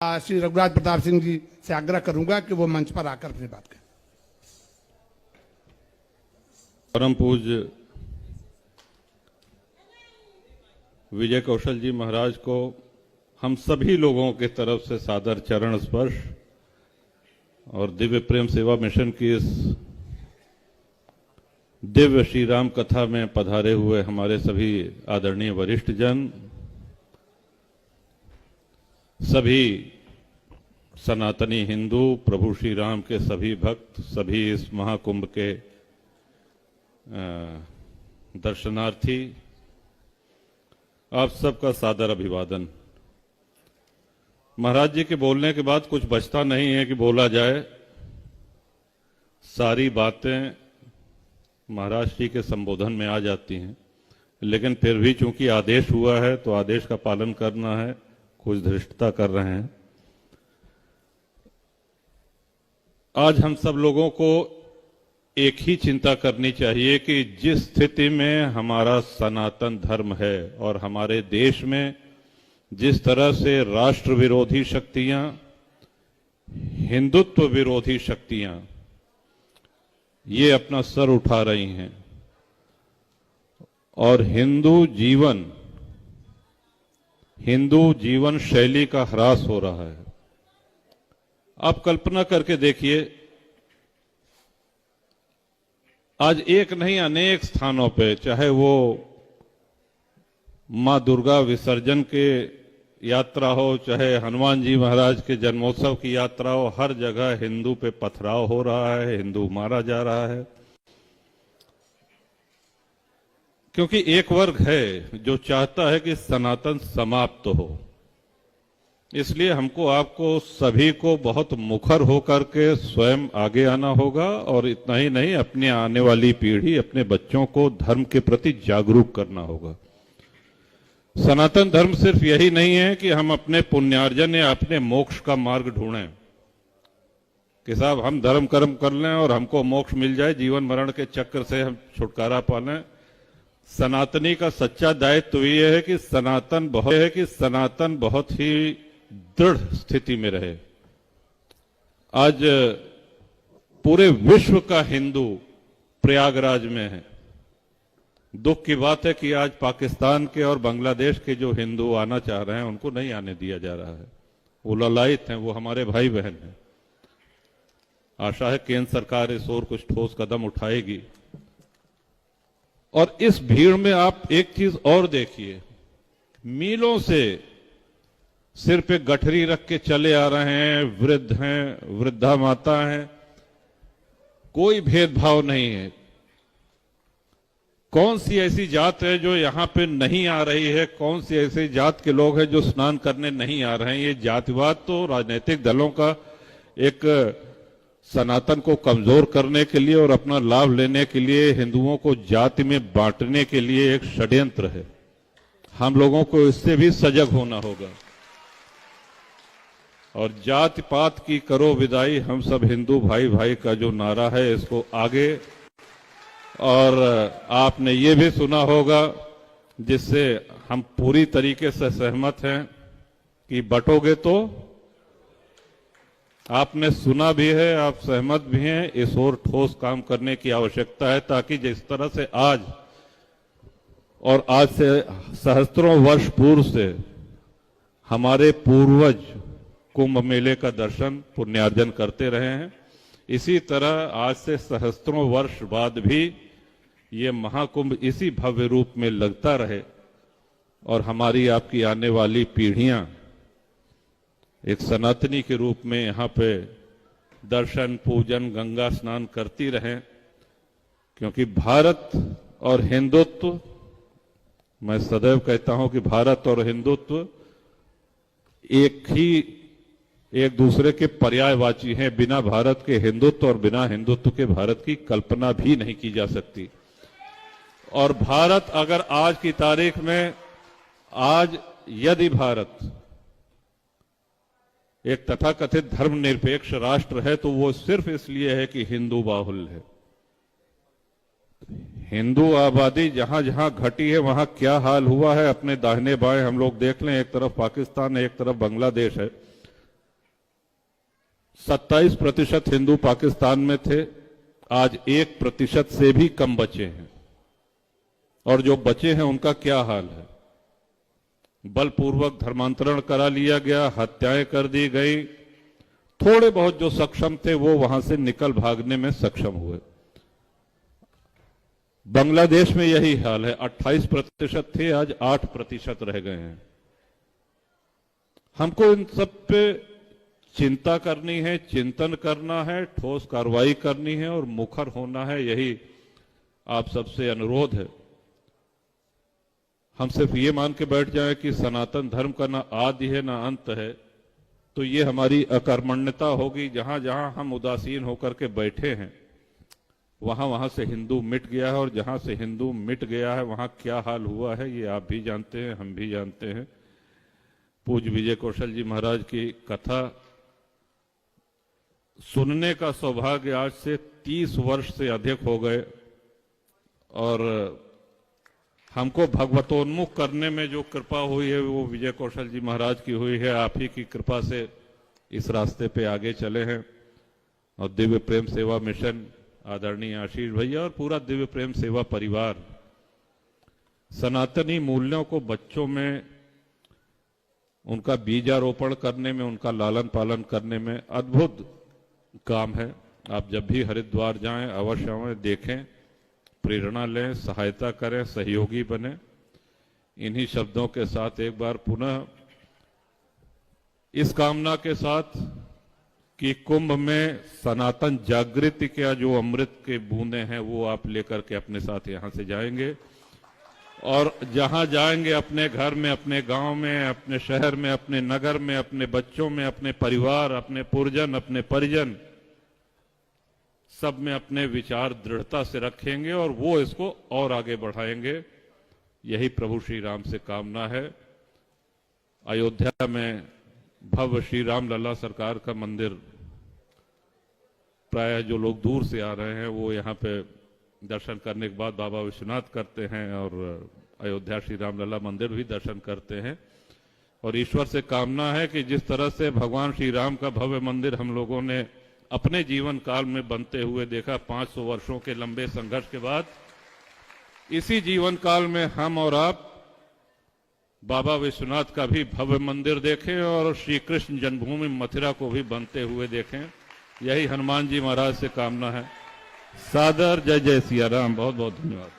श्री रघुराज प्रताप सिंह जी से आग्रह करूंगा कि वो मंच पर आकर अपनी बात करें। परम पूज्य विजय कौशल जी महाराज को हम सभी लोगों के तरफ से सादर चरण स्पर्श और दिव्य प्रेम सेवा मिशन की इस दिव्य श्री राम कथा में पधारे हुए हमारे सभी आदरणीय वरिष्ठ जन, सभी सनातनी हिंदू, प्रभु श्री राम के सभी भक्त, सभी इस महाकुंभ के दर्शनार्थी, आप सबका सादर अभिवादन। महाराज जी के बोलने के बाद कुछ बचता नहीं है कि बोला जाए। सारी बातें महाराज जी के संबोधन में आ जाती हैं, लेकिन फिर भी चूंकि आदेश हुआ है तो आदेश का पालन करना है, कुछ धृष्टता कर रहे हैं। आज हम सब लोगों को एक ही चिंता करनी चाहिए कि जिस स्थिति में हमारा सनातन धर्म है और हमारे देश में जिस तरह से राष्ट्र विरोधी शक्तियां, हिंदुत्व विरोधी शक्तियां ये अपना सर उठा रही हैं और हिंदू जीवन शैली का ह्रास हो रहा है। आप कल्पना करके देखिए, आज एक नहीं अनेक स्थानों पे, चाहे वो मां दुर्गा विसर्जन के यात्रा हो, चाहे हनुमान जी महाराज के जन्मोत्सव की यात्रा हो, हर जगह हिंदू पे पथराव हो रहा है, हिंदू मारा जा रहा है। क्योंकि एक वर्ग है जो चाहता है कि सनातन समाप्त हो। इसलिए हमको आपको सभी को बहुत मुखर होकर के स्वयं आगे आना होगा और इतना ही नहीं, अपने आने वाली पीढ़ी, अपने बच्चों को धर्म के प्रति जागरूक करना होगा। सनातन धर्म सिर्फ यही नहीं है कि हम अपने पुण्यार्जन या अपने मोक्ष का मार्ग ढूंढें कि साहब हम धर्म कर्म कर लें और हमको मोक्ष मिल जाए, जीवन मरण के चक्र से हम छुटकारा पा लें। सनातनी का सच्चा दायित्व तो ये है कि सनातन बहुत ही दृढ़ स्थिति में रहे। आज पूरे विश्व का हिंदू प्रयागराज में है। दुख की बात है कि आज पाकिस्तान के और बांग्लादेश के जो हिंदू आना चाह रहे हैं उनको नहीं आने दिया जा रहा है। वो ललायित हैं, वो हमारे भाई बहन हैं। आशा है केंद्र सरकार इस ओर कुछ ठोस कदम उठाएगी। और इस भीड़ में आप एक चीज और देखिए, मीलों से सिर पे गठरी रख के चले आ रहे हैं, वृद्ध हैं, वृद्धा माता हैं, कोई भेदभाव नहीं है। कौन सी ऐसी जात है जो यहां पे नहीं आ रही है, कौन सी ऐसी जात के लोग हैं जो स्नान करने नहीं आ रहे हैं। ये जातिवाद तो राजनीतिक दलों का एक सनातन को कमजोर करने के लिए और अपना लाभ लेने के लिए, हिंदुओं को जाति में बांटने के लिए एक षड्यंत्र है। हम लोगों को इससे भी सजग होना होगा और जाति पात की करो विदाई, हम सब हिंदू भाई भाई का जो नारा है इसको आगे। और आपने ये भी सुना होगा, जिससे हम पूरी तरीके से सहमत हैं, कि बटोगे तो, आपने सुना भी है, आप सहमत भी हैं। इस ओर ठोस काम करने की आवश्यकता है ताकि जिस तरह से आज से सहस्त्रों वर्ष पूर्व से हमारे पूर्वज कुंभ मेले का दर्शन पुण्यार्जन करते रहे हैं, इसी तरह आज से सहस्त्रों वर्ष बाद भी ये महाकुंभ इसी भव्य रूप में लगता रहे और हमारी आपकी आने वाली पीढ़ियां एक सनातनी के रूप में यहाँ पे दर्शन, पूजन, गंगा स्नान करती रहें। क्योंकि भारत और हिंदुत्व, मैं सदैव कहता हूं कि भारत और हिंदुत्व एक दूसरे के पर्यायवाची हैं। बिना भारत के हिंदुत्व और बिना हिंदुत्व के भारत की कल्पना भी नहीं की जा सकती। और भारत अगर आज की तारीख में, आज यदि भारत एक तथाकथित धर्मनिरपेक्ष राष्ट्र है तो वो सिर्फ इसलिए है कि हिंदू बाहुल्य है। हिंदू आबादी जहां जहां घटी है वहां क्या हाल हुआ है, अपने दाहिने बाएं हम लोग देख लें। एक तरफ पाकिस्तान है, एक तरफ बांग्लादेश है। 27% हिंदू पाकिस्तान में थे, आज 1% से भी कम बचे हैं। और जो बचे हैं उनका क्या हाल है? बलपूर्वक धर्मांतरण करा लिया गया, हत्याएं कर दी गई। थोड़े बहुत जो सक्षम थे वो वहां से निकल भागने में सक्षम हुए। बांग्लादेश में यही हाल है, 28% थे, आज 8% रह गए हैं। हमको इन सब पे चिंता करनी है, चिंतन करना है, ठोस कार्रवाई करनी है और मुखर होना है। यही आप सबसे अनुरोध है। हम सिर्फ ये मान के बैठ जाएं कि सनातन धर्म का ना आदि है ना अंत है, तो ये हमारी अकर्मण्यता होगी। जहां जहां हम उदासीन होकर के बैठे हैं वहां वहां से हिंदू मिट गया है, और जहां से हिंदू मिट गया है वहां क्या हाल हुआ है ये आप भी जानते हैं, हम भी जानते हैं। पूज्य विजय कौशल जी महाराज की कथा सुनने का सौभाग्य आज से 30 वर्ष से अधिक हो गए, और हमको भगवतोन्मुख करने में जो कृपा हुई है वो विजय कौशल जी महाराज की हुई है। आप ही की कृपा से इस रास्ते पे आगे चले हैं। और दिव्य प्रेम सेवा मिशन, आदरणीय आशीष भैया और पूरा दिव्य प्रेम सेवा परिवार सनातनी मूल्यों को बच्चों में उनका बीजारोपण करने में, उनका लालन पालन करने में अद्भुत काम है। आप जब भी हरिद्वार जाएं अवश्य आएं, देखें, प्रेरणा लें, सहायता करें, सहयोगी बने। इन्हीं शब्दों के साथ एक बार पुनः इस कामना के साथ कि कुंभ में सनातन जागृति का जो अमृत के बूंदे हैं वो आप लेकर के अपने साथ यहां से जाएंगे, और जहां जाएंगे अपने घर में, अपने गांव में, अपने शहर में, अपने नगर में, अपने बच्चों में, अपने परिवार, अपने पुरजन, अपने परिजन, सब में अपने विचार दृढ़ता से रखेंगे और वो इसको और आगे बढ़ाएंगे। यही प्रभु श्री राम से कामना है। अयोध्या में भव्य श्री राम लला सरकार का मंदिर, प्राय जो लोग दूर से आ रहे हैं वो यहाँ पे दर्शन करने के बाद बाबा विश्वनाथ करते हैं और अयोध्या श्री राम लला मंदिर भी दर्शन करते हैं। और ईश्वर से कामना है कि जिस तरह से भगवान श्री राम का भव्य मंदिर हम लोगों ने अपने जीवन काल में बनते हुए देखा, 500 वर्षों के लंबे संघर्ष के बाद, इसी जीवन काल में हम और आप बाबा विश्वनाथ का भी भव्य मंदिर देखें और श्री कृष्ण जन्मभूमि मथुरा को भी बनते हुए देखें। यही हनुमान जी महाराज से कामना है। सादर जय जय सिया राम। बहुत बहुत धन्यवाद।